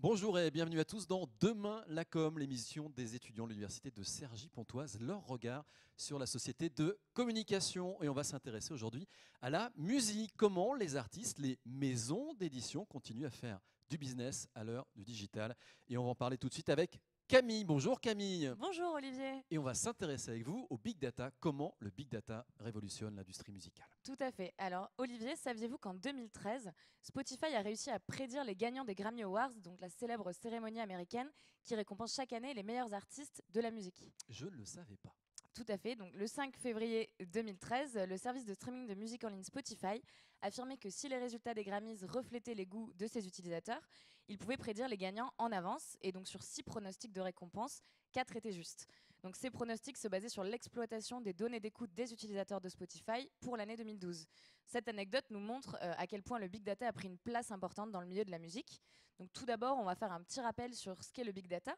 Bonjour et bienvenue à tous dans Demain la com, l'émission des étudiants de l'université de Cergy-Pontoise, leur regard sur la société de communication. Et on va s'intéresser aujourd'hui à la musique. Comment les artistes, les maisons d'édition continuent à faire du business à l'heure du digital. Et on va en parler tout de suite avec Camille. Bonjour Camille. Bonjour Olivier. Et on va s'intéresser avec vous au big data. Comment le big data révolutionne l'industrie musicale. Tout à fait. Alors Olivier, saviez-vous qu'en 2013, Spotify a réussi à prédire les gagnants des Grammy Awards, donc la célèbre cérémonie américaine qui récompense chaque année les meilleurs artistes de la musique? Je ne le savais pas. Tout à fait. Donc, le 5 février 2013, le service de streaming de musique en ligne Spotify affirmait que si les résultats des Grammys reflétaient les goûts de ses utilisateurs, il pouvait prédire les gagnants en avance. Et donc, sur 6 pronostics de récompense, 4 étaient justes. Donc, ces pronostics se basaient sur l'exploitation des données d'écoute des utilisateurs de Spotify pour l'année 2012. Cette anecdote nous montre à quel point le big data a pris une place importante dans le milieu de la musique. Donc, tout d'abord, on va faire un petit rappel sur ce qu'est le big data.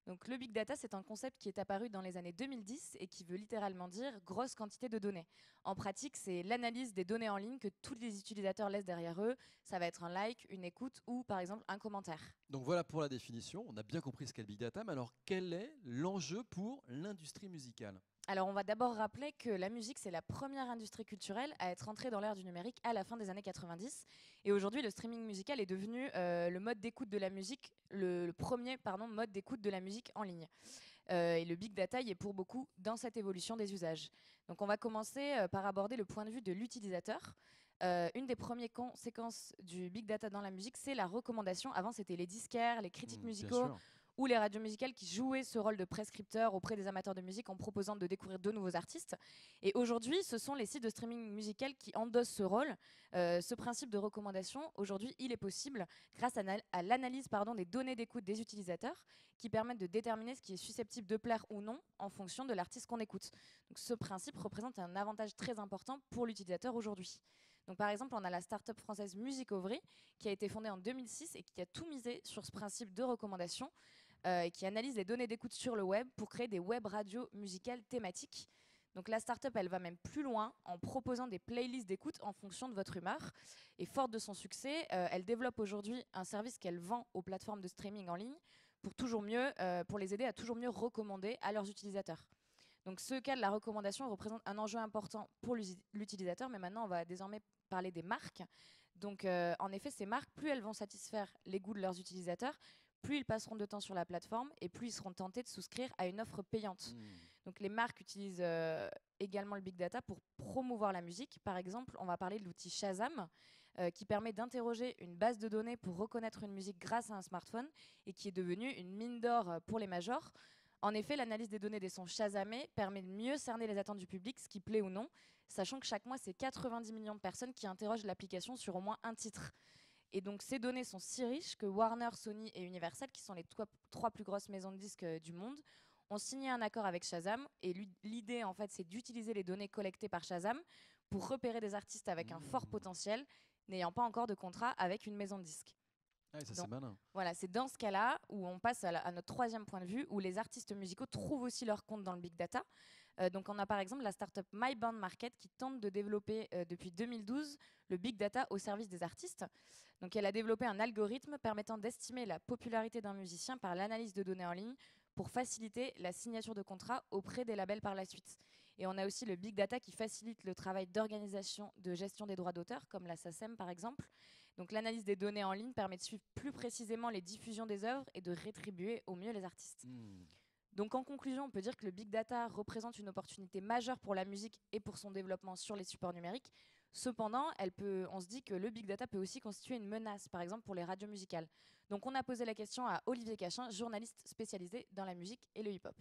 Donc, le big data, c'est un concept qui est apparu dans les années 2010 et qui veut littéralement dire grosse quantité de données. En pratique, c'est l'analyse des données en ligne que tous les utilisateurs laissent derrière eux. Ça va être un like, une écoute ou par exemple un commentaire. Donc voilà pour la définition, on a bien compris ce qu'est le big data, mais alors quel est l'enjeu pour l'industrie musicale? Alors, on va d'abord rappeler que la musique, c'est la première industrie culturelle à être entrée dans l'ère du numérique à la fin des années 90. Et aujourd'hui, le streaming musical est devenu le mode d'écoute de la musique, le premier mode d'écoute de la musique en ligne. Et le big data y est pour beaucoup dans cette évolution des usages. Donc, on va commencer par aborder le point de vue de l'utilisateur. Une des premières conséquences du big data dans la musique, c'est la recommandation. Avant, c'était les disquaires, les critiques Bien musicaux sûr. ou les radios musicales qui jouaient ce rôle de prescripteur auprès des amateurs de musique en proposant de découvrir de nouveaux artistes. Et aujourd'hui, ce sont les sites de streaming musical qui endossent ce rôle. Ce principe de recommandation, aujourd'hui, il est possible grâce à l'analyse des données d'écoute des utilisateurs qui permettent de déterminer ce qui est susceptible de plaire ou non en fonction de l'artiste qu'on écoute. Donc, ce principe représente un avantage très important pour l'utilisateur aujourd'hui. Donc, par exemple, on a la start-up française Musicovery qui a été fondée en 2006 et qui a tout misé sur ce principe de recommandation et qui analyse les données d'écoute sur le web pour créer des web radios musicales thématiques. Donc la startup, elle va même plus loin en proposant des playlists d'écoute en fonction de votre humeur. Et forte de son succès, elle développe aujourd'hui un service qu'elle vend aux plateformes de streaming en ligne pour les aider à toujours mieux recommander à leurs utilisateurs. Donc ce cas de la recommandation représente un enjeu important pour l'utilisateur, mais maintenant on va désormais parler des marques. Donc en effet, ces marques, plus elles vont satisfaire les goûts de leurs utilisateurs, plus ils passeront de temps sur la plateforme et plus ils seront tentés de souscrire à une offre payante. Donc les marques utilisent également le big data pour promouvoir la musique. Par exemple, on va parler de l'outil Shazam qui permet d'interroger une base de données pour reconnaître une musique grâce à un smartphone et qui est devenu une mine d'or pour les majors. En effet, l'analyse des données des sons Shazamés permet de mieux cerner les attentes du public, ce qui plaît ou non, sachant que chaque mois, c'est 90 millions de personnes qui interrogent l'application sur au moins un titre. Et donc, ces données sont si riches que Warner, Sony et Universal, qui sont les trois plus grosses maisons de disques du monde, ont signé un accord avec Shazam. Et l'idée, en fait, c'est d'utiliser les données collectées par Shazam pour repérer des artistes avec un fort potentiel, n'ayant pas encore de contrat avec une maison de disques. Ah, ça c'est Donc, malin. voilà, c'est dans ce cas-là où on passe à notre troisième point de vue, où les artistes musicaux trouvent aussi leur compte dans le big data. Donc on a par exemple la startup My Band Market qui tente de développer depuis 2012 le big data au service des artistes. Donc elle a développé un algorithme permettant d'estimer la popularité d'un musicien par l'analyse de données en ligne pour faciliter la signature de contrats auprès des labels par la suite. Et on a aussi le big data qui facilite le travail d'organisation de gestion des droits d'auteur, comme la SACEM par exemple. Donc l'analyse des données en ligne permet de suivre plus précisément les diffusions des œuvres et de rétribuer au mieux les artistes. Donc en conclusion, on peut dire que le big data représente une opportunité majeure pour la musique et pour son développement sur les supports numériques. Cependant, on se dit que le big data peut aussi constituer une menace, par exemple pour les radios musicales. Donc on a posé la question à Olivier Cachin, journaliste spécialisé dans la musique et le hip-hop.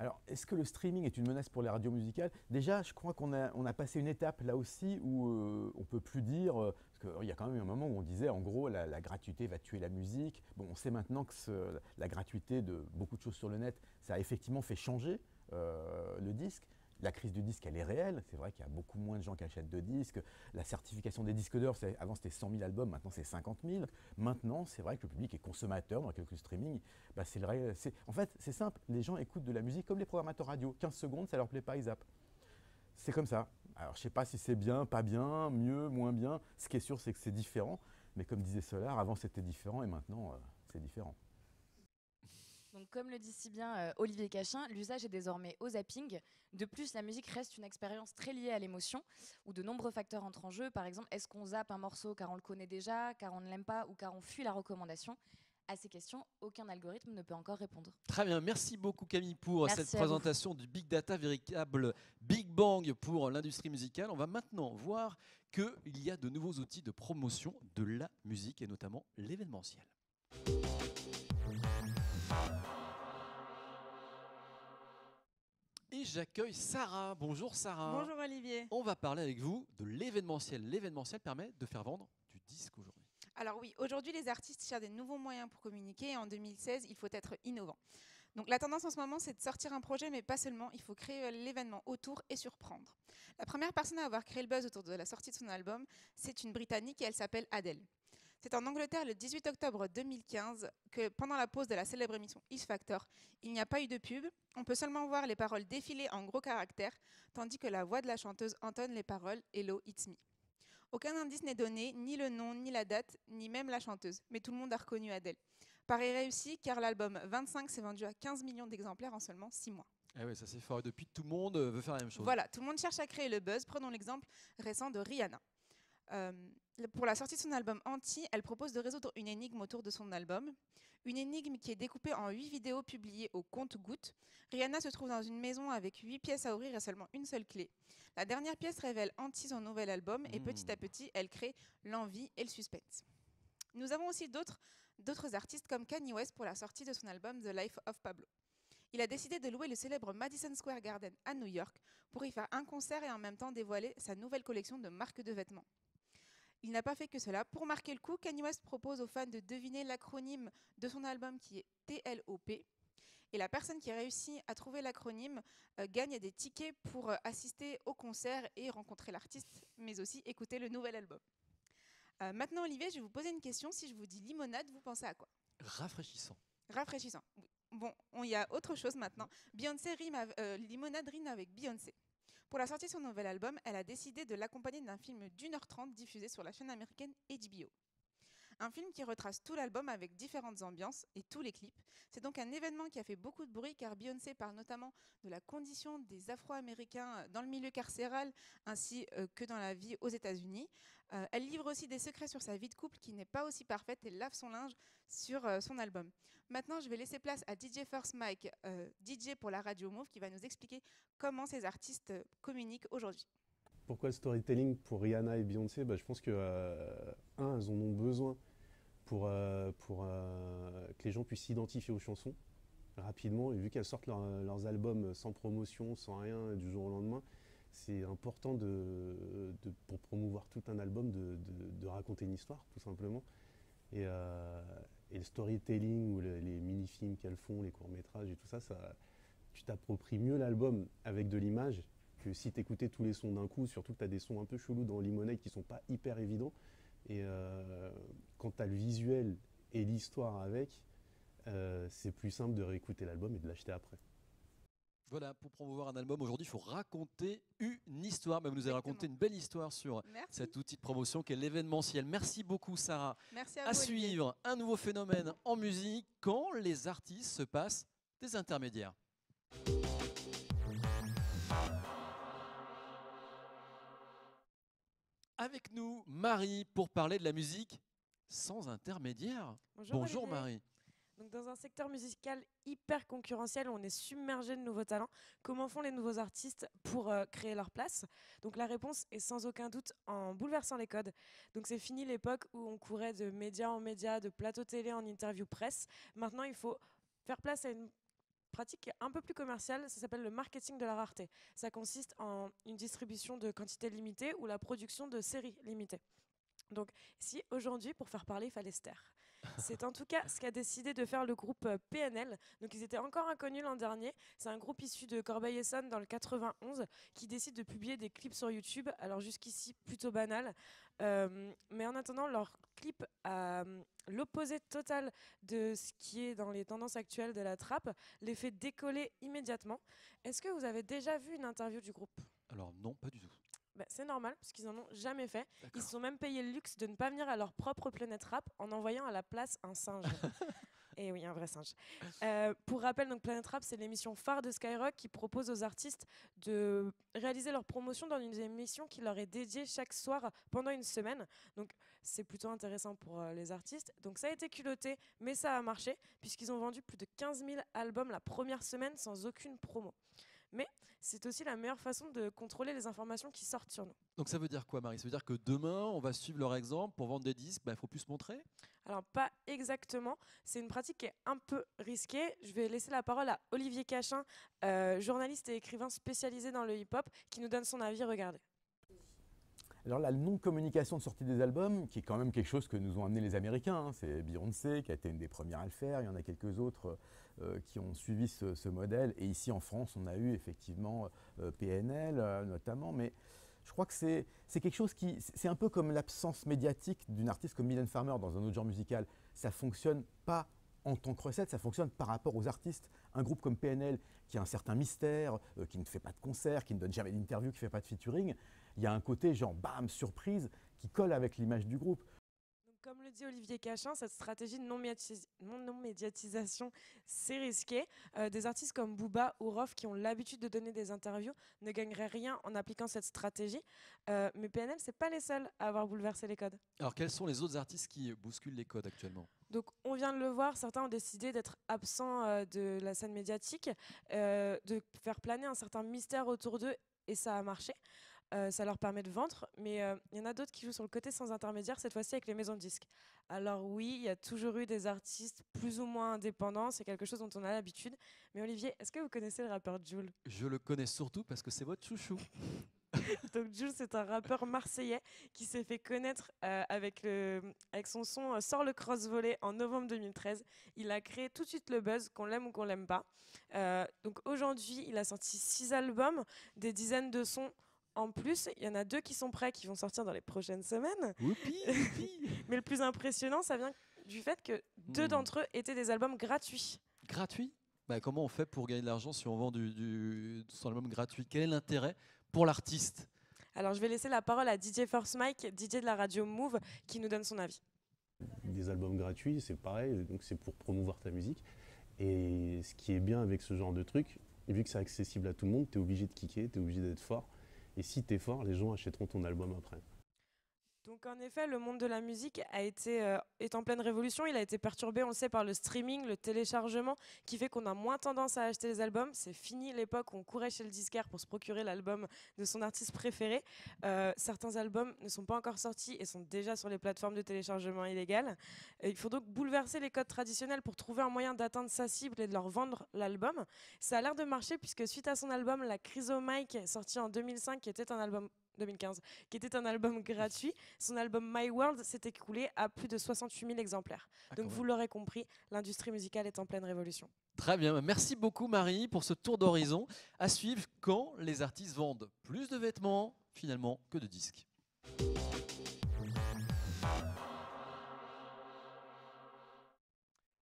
Alors, est-ce que le streaming est une menace pour les radios musicales? Déjà, je crois qu'on a passé une étape là aussi où on ne peut plus dire, parce qu'il y a quand même eu un moment où on disait en gros la gratuité va tuer la musique. Bon, on sait maintenant que la gratuité de beaucoup de choses sur le net, ça a effectivement fait changer le disque. La crise du disque, elle est réelle. C'est vrai qu'il y a beaucoup moins de gens qui achètent de disques. La certification des disques d'or, avant c'était 100 000 albums, maintenant c'est 50 000. Maintenant, c'est vrai que le public est consommateur dans quelques streaming. Bah, en fait, c'est simple. Les gens écoutent de la musique comme les programmateurs radio. 15 secondes, ça leur plaît pas, ils zappent. C'est comme ça. Alors, je ne sais pas si c'est bien, pas bien, mieux, moins bien. Ce qui est sûr, c'est que c'est différent. Mais comme disait Solar, avant c'était différent et maintenant c'est différent. Donc, comme le dit si bien Olivier Cachin, l'usage est désormais au zapping. De plus, la musique reste une expérience très liée à l'émotion, où de nombreux facteurs entrent en jeu. Par exemple, est-ce qu'on zappe un morceau car on le connaît déjà, car on ne l'aime pas ou car on fuit la recommandation? À ces questions, aucun algorithme ne peut encore répondre. Très bien, merci beaucoup Camille pour Merci cette à vous. présentation du Big Data, véritable Big Bang pour l'industrie musicale. On va maintenant voir qu'il y a de nouveaux outils de promotion de la musique et notamment l'événementiel. Et j'accueille Sarah. Bonjour Sarah. Bonjour Olivier. On va parler avec vous de l'événementiel. L'événementiel permet de faire vendre du disque aujourd'hui. Alors oui, aujourd'hui les artistes cherchent des nouveaux moyens pour communiquer et en 2016, il faut être innovant. Donc la tendance en ce moment, c'est de sortir un projet, mais pas seulement, il faut créer l'événement autour et surprendre. La première personne à avoir créé le buzz autour de la sortie de son album, c'est une Britannique et elle s'appelle Adele. C'est en Angleterre le 18 octobre 2015 que pendant la pause de la célèbre émission X Factor, il n'y a pas eu de pub, on peut seulement voir les paroles défiler en gros caractères, tandis que la voix de la chanteuse entonne les paroles « Hello, it's me ». Aucun indice n'est donné, ni le nom, ni la date, ni même la chanteuse, mais tout le monde a reconnu Adele. Pari réussi, car l'album 25 s'est vendu à 15 millions d'exemplaires en seulement 6 mois. Ah oui, ça c'est fort. Et depuis, tout le monde veut faire la même chose. Voilà, tout le monde cherche à créer le buzz. Prenons l'exemple récent de Rihanna. Pour la sortie de son album Anti, elle propose de résoudre une énigme autour de son album. Une énigme qui est découpée en 8 vidéos publiées au compte-gouttes. Rihanna se trouve dans une maison avec 8 pièces à ouvrir et seulement une seule clé. La dernière pièce révèle Anti son nouvel album et petit à petit, elle crée l'envie et le suspense. Nous avons aussi d'autres artistes comme Kanye West pour la sortie de son album The Life of Pablo. Il a décidé de louer le célèbre Madison Square Garden à New York pour y faire un concert et en même temps dévoiler sa nouvelle collection de marques de vêtements. Il n'a pas fait que cela. Pour marquer le coup, Kanye West propose aux fans de deviner l'acronyme de son album qui est TLOP. Et la personne qui réussit à trouver l'acronyme gagne des tickets pour assister au concert et rencontrer l'artiste, mais aussi écouter le nouvel album. Maintenant, Olivier, je vais vous poser une question. Si je vous dis limonade, vous pensez à quoi? Rafraîchissant. Rafraîchissant. Oui. Bon, il y a autre chose maintenant. Limonade rime avec Beyoncé. Pour la sortie de son nouvel album, elle a décidé de l'accompagner d'un film d'1h30 diffusé sur la chaîne américaine HBO. Un film qui retrace tout l'album avec différentes ambiances et tous les clips. C'est donc un événement qui a fait beaucoup de bruit car Beyoncé parle notamment de la condition des Afro-Américains dans le milieu carcéral ainsi que dans la vie aux États-Unis. Elle livre aussi des secrets sur sa vie de couple qui n'est pas aussi parfaite et lave son linge sur son album. Maintenant, je vais laisser place à DJ First Mike, DJ pour la radio Move, qui va nous expliquer comment ces artistes communiquent aujourd'hui. Pourquoi le storytelling pour Rihanna et Beyoncé? Je pense que, elles en ont besoin pour que les gens puissent s'identifier aux chansons rapidement. Et vu qu'elles sortent leurs albums sans promotion, sans rien, du jour au lendemain, c'est important pour promouvoir tout un album de raconter une histoire, tout simplement. Et le storytelling ou les mini-films qu'elles font, les courts-métrages et tout ça, tu t'appropries mieux l'album avec de l'image que si tu écoutais tous les sons d'un coup, surtout que tu as des sons un peu chelous dans Lemonade qui sont pas hyper évidents. Et quand tu as le visuel et l'histoire avec, c'est plus simple de réécouter l'album et de l'acheter après. Voilà, pour promouvoir un album, aujourd'hui, il faut raconter une histoire. Vous nous avez raconté une belle histoire sur cet outil de promotion qu'est l'événementiel. Merci beaucoup, Sarah. Merci à suivre, un nouveau phénomène en musique quand les artistes se passent des intermédiaires. Avec nous, Marie, pour parler de la musique sans intermédiaire. Bonjour Marie. Donc dans un secteur musical hyper concurrentiel où on est submergé de nouveaux talents, comment font les nouveaux artistes pour créer leur place? Donc la réponse est sans aucun doute en bouleversant les codes. Donc c'est fini l'époque où on courait de média en média, de plateau télé en interview presse. Maintenant il faut faire place à une pratique un peu plus commerciale, ça s'appelle le marketing de la rareté. Ça consiste en une distribution de quantité limitée ou la production de séries limitées. Donc si aujourd'hui, pour faire parler, il fallait se taire. C'est en tout cas ce qu'a décidé de faire le groupe PNL. Donc ils étaient encore inconnus l'an dernier. C'est un groupe issu de Corbeil-Essonnes dans le 91 qui décide de publier des clips sur YouTube. Alors jusqu'ici plutôt banal. Mais en attendant, leur clip à l'opposé total de ce qui est dans les tendances actuelles de la trap les fait décoller immédiatement. Est-ce que vous avez déjà vu une interview du groupe? Alors non, pas du tout. Bah, c'est normal, parce qu'ils n'en ont jamais fait. Ils D'accord. se sont même payé le luxe de ne pas venir à leur propre Planète Rap en envoyant à la place un singe. Et oui, un vrai singe. Pour rappel, donc Planet Rap, c'est l'émission phare de Skyrock qui propose aux artistes de réaliser leur promotion dans une émission qui leur est dédiée chaque soir pendant une semaine. Donc c'est plutôt intéressant pour les artistes. Donc ça a été culotté, mais ça a marché, puisqu'ils ont vendu plus de 15 000 albums la première semaine sans aucune promo. Mais c'est aussi la meilleure façon de contrôler les informations qui sortent sur nous. Donc ça veut dire quoi, Marie? Ça veut dire que demain, on va suivre leur exemple pour vendre des disques, il faut plus se montrer? Alors pas exactement, c'est une pratique qui est un peu risquée. Je vais laisser la parole à Olivier Cachin, journaliste et écrivain spécialisé dans le hip-hop, qui nous donne son avis. Regardez. Alors la non-communication de sortie des albums, qui est quand même quelque chose que nous ont amené les Américains, hein, c'est Beyoncé qui a été une des premières à le faire, il y en a quelques autres qui ont suivi ce modèle, et ici en France on a eu effectivement PNL notamment, mais je crois que c'est quelque chose qui, c'est un peu comme l'absence médiatique d'une artiste comme Mylène Farmer dans un autre genre musical, ça fonctionne pas en tant que recette, ça fonctionne par rapport aux artistes. Un groupe comme PNL qui a un certain mystère, qui ne fait pas de concert, qui ne donne jamais d'interview, qui ne fait pas de featuring, il y a un côté genre bam, surprise, qui colle avec l'image du groupe. Donc, comme le dit Olivier Cachin, cette stratégie de non-médiatisation, c'est risqué. Des artistes comme Booba ou Rof, qui ont l'habitude de donner des interviews, ne gagneraient rien en appliquant cette stratégie. Mais PNL, c'est pas les seuls à avoir bouleversé les codes. Alors quels sont les autres artistes qui bousculent les codes actuellement? Donc, on vient de le voir, certains ont décidé d'être absents de la scène médiatique, de faire planer un certain mystère autour d'eux, et ça a marché. Ça leur permet de vendre, mais il y en a d'autres qui jouent sur le côté sans intermédiaire, cette fois-ci avec les maisons de disques. Alors oui, il y a toujours eu des artistes plus ou moins indépendants, c'est quelque chose dont on a l'habitude. Mais Olivier, est-ce que vous connaissez le rappeur Jul? Je le connais surtout parce que c'est votre chouchou. Donc Jul, c'est un rappeur marseillais qui s'est fait connaître avec son son Sors le cross-volet en novembre 2013. Il a créé tout de suite le buzz, qu'on l'aime ou qu'on l'aime pas. Donc aujourd'hui, il a sorti 6 albums, des dizaines de sons. En plus, il y en a 2 qui sont prêts, qui vont sortir dans les prochaines semaines. Whoopi, whoopi. Mais le plus impressionnant, ça vient du fait que 2 d'entre eux étaient des albums gratuits. Gratuit? Comment on fait pour gagner de l'argent si on vend son album gratuit? Quel est l'intérêt pour l'artiste? Alors, je vais laisser la parole à DJ First Mike, DJ de la radio Move, qui nous donne son avis. Des albums gratuits, c'est pareil, donc c'est pour promouvoir ta musique. Et ce qui est bien avec ce genre de truc, vu que c'est accessible à tout le monde, tu es obligé de kicker, tu es obligé d'être fort. Et si tu es fort, les gens achèteront ton album après. Donc en effet, le monde de la musique est en pleine révolution. Il a été perturbé, on le sait, par le streaming, le téléchargement, qui fait qu'on a moins tendance à acheter les albums. C'est fini l'époque où on courait chez le disquaire pour se procurer l'album de son artiste préféré. Certains albums ne sont pas encore sortis et sont déjà sur les plateformes de téléchargement illégales. Il faut donc bouleverser les codes traditionnels pour trouver un moyen d'atteindre sa cible et de leur vendre l'album. Ça a l'air de marcher puisque suite à son album La Chrysomike, sorti en 2005, qui était un album 2015, qui était un album gratuit. Son album My World s'est écoulé à plus de 68 000 exemplaires. Donc vous l'aurez compris, l'industrie musicale est en pleine révolution. Très bien, merci beaucoup Marie pour ce tour d'horizon. À suivre quand les artistes vendent plus de vêtements finalement que de disques.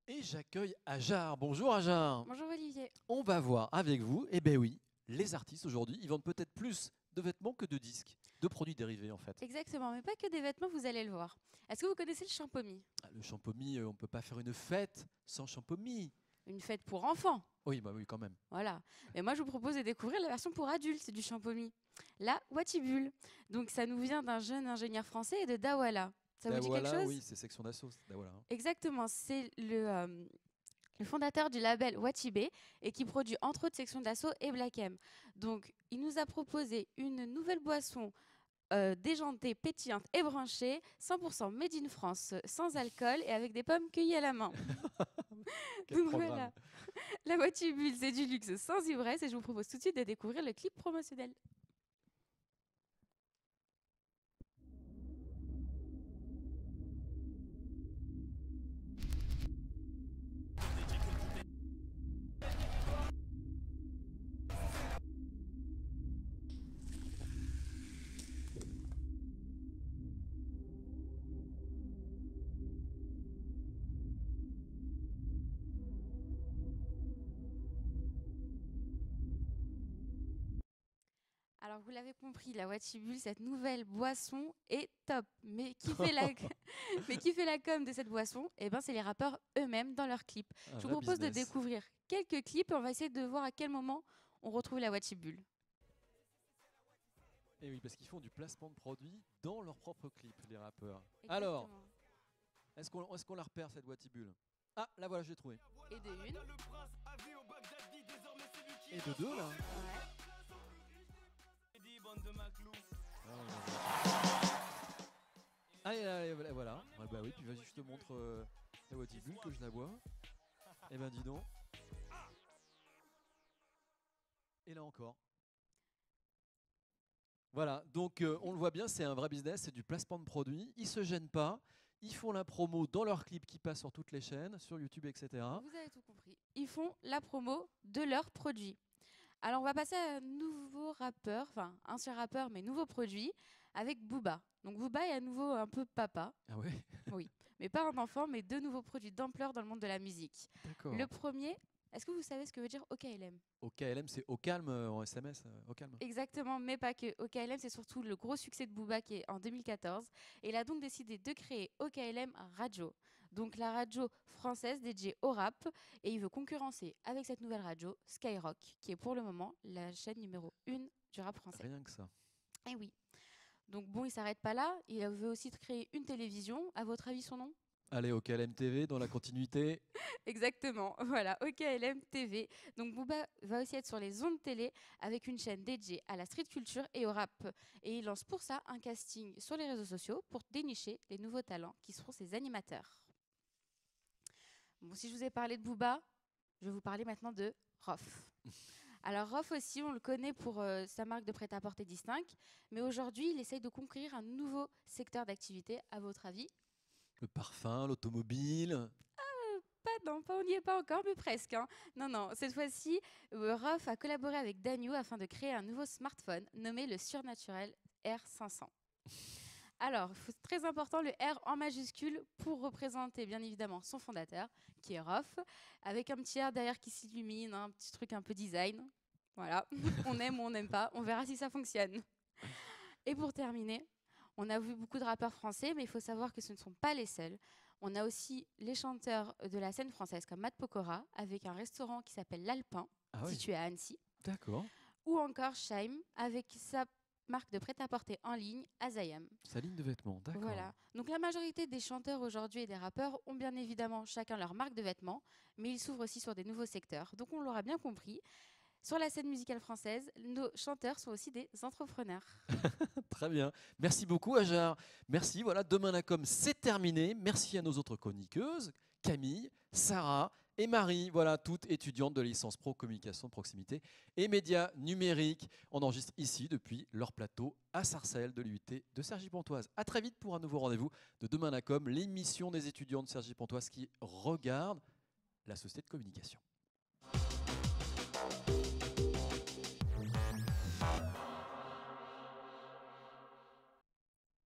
Et j'accueille Ajar. Bonjour Ajar. Bonjour Olivier. On va voir avec vous, oui, les artistes aujourd'hui, ils vendent peut-être plus de vêtements que de disques, de produits dérivés en fait. Exactement, mais pas que des vêtements, vous allez le voir. Est-ce que vous connaissez le champomis? Le champomis, on ne peut pas faire une fête sans champomis. Une fête pour enfants. Oui, oui, quand même. Voilà. Mais moi, je vous propose de découvrir la version pour adultes du champomis. La Watibule. Donc, ça nous vient d'un jeune ingénieur français et de Dawala. Ça vous dit quelque chose? Oui, c'est section d'assaut. Dawala, hein. Exactement. C'est le fondateur du label Watibé et qui produit entre autres Section d'Assaut et Black M. Donc, il nous a proposé une nouvelle boisson déjantée, pétillante et branchée, 100% made in France, sans alcool et avec des pommes cueillies à la main. Donc voilà, la Watibule, c'est du luxe sans ivresse et je vous propose tout de suite de découvrir le clip promotionnel. Alors, vous l'avez compris, la Watibule, cette nouvelle boisson est top. Mais qui fait la, mais qui fait la com de cette boisson? Eh ben, c'est les rappeurs eux-mêmes dans leurs clips. Un Je vous vrai propose de business. découvrir quelques clips et on va essayer de voir à quel moment on retrouve la Watibule. Et oui, parce qu'ils font du placement de produits dans leurs propres clips, les rappeurs. Alors, Exactement. est-ce qu'on la repère, cette Watibule? Ah, la voilà, j'ai trouvé. Et de une. Et de deux, là. Ouais. Allez, allez, voilà. Ouais, bah oui, puis vas-y, je te montre la Watibule, que je la bois. Eh ben, dis donc. Et là encore. Voilà, donc on le voit bien, c'est un vrai business, c'est du placement de produits. Ils se gênent pas, ils font la promo dans leurs clips qui passent sur toutes les chaînes, sur YouTube, etc. Vous avez tout compris. Ils font la promo de leurs produits. Alors, on va passer à un nouveau rappeur, enfin, ancien rappeur, mais nouveau produit, avec Booba. Donc, Booba est à nouveau un peu papa. Ah ouais, Oui, mais pas un enfant, mais deux nouveaux produits d'ampleur dans le monde de la musique. d'accord. Le premier, est-ce que vous savez ce que veut dire OKLM? Au KLM, c'est au calme en SMS, au calme. Exactement, mais pas que. OKLM, c'est surtout le gros succès de Booba qui est en 2014. Et il a donc décidé de créer OKLM Radio. Donc la radio française dédiée au rap. Et il veut concurrencer avec cette nouvelle radio Skyrock, qui est pour le moment la chaîne numéro 1 du rap français. Rien que ça. Et oui. Donc bon, il s'arrête pas là. Il veut aussi créer une télévision. À votre avis, son nom? Allez, au KLM TV, dans la continuité. Exactement, voilà, OKLM TV. Donc Booba va aussi être sur les ondes télé avec une chaîne dédiée à la street culture et au rap. Et il lance pour ça un casting sur les réseaux sociaux pour dénicher les nouveaux talents qui seront ses animateurs. Bon, si je vous ai parlé de Booba, je vais vous parler maintenant de Rof. Alors Rof aussi, on le connaît pour sa marque de prêt-à-porter distincte, mais aujourd'hui, il essaye de conquérir un nouveau secteur d'activité. À votre avis? Le parfum, l'automobile. Non, on n'y est pas encore, mais presque. Hein. Non, non, cette fois-ci, Rof a collaboré avec Dagnou afin de créer un nouveau smartphone nommé le Surnaturel R500. Alors, très important, le R en majuscule pour représenter bien évidemment son fondateur, qui est Rof, avec un petit R derrière qui s'illumine, un petit truc un peu design. Voilà, on aime ou on n'aime pas, on verra si ça fonctionne. Et pour terminer, on a vu beaucoup de rappeurs français, mais il faut savoir que ce ne sont pas les seuls. On a aussi les chanteurs de la scène française comme Matt Pokora, avec un restaurant qui s'appelle l'Alpin, Ah oui, situé à Annecy. d'accord. Ou encore Shaim, avec sa marque de prêt-à-porter en ligne, Azayam. Sa ligne de vêtements, d'accord. Voilà. Donc la majorité des chanteurs aujourd'hui et des rappeurs ont bien évidemment chacun leur marque de vêtements, mais ils s'ouvrent aussi sur des nouveaux secteurs. Donc on l'aura bien compris, sur la scène musicale française, nos chanteurs sont aussi des entrepreneurs. Très bien. Merci beaucoup, Ajar. Merci. Voilà, Demain la com, c'est terminé. Merci à nos autres chroniqueuses, Camille, Sarah et Marie. Voilà, toutes étudiantes de licence pro communication de proximité et médias numériques. On enregistre ici depuis leur plateau à Sarcelles de l'UIT de Cergy-Pontoise. À très vite pour un nouveau rendez-vous de Demain la com, l'émission des étudiants de Cergy-Pontoise qui regardent la société de communication.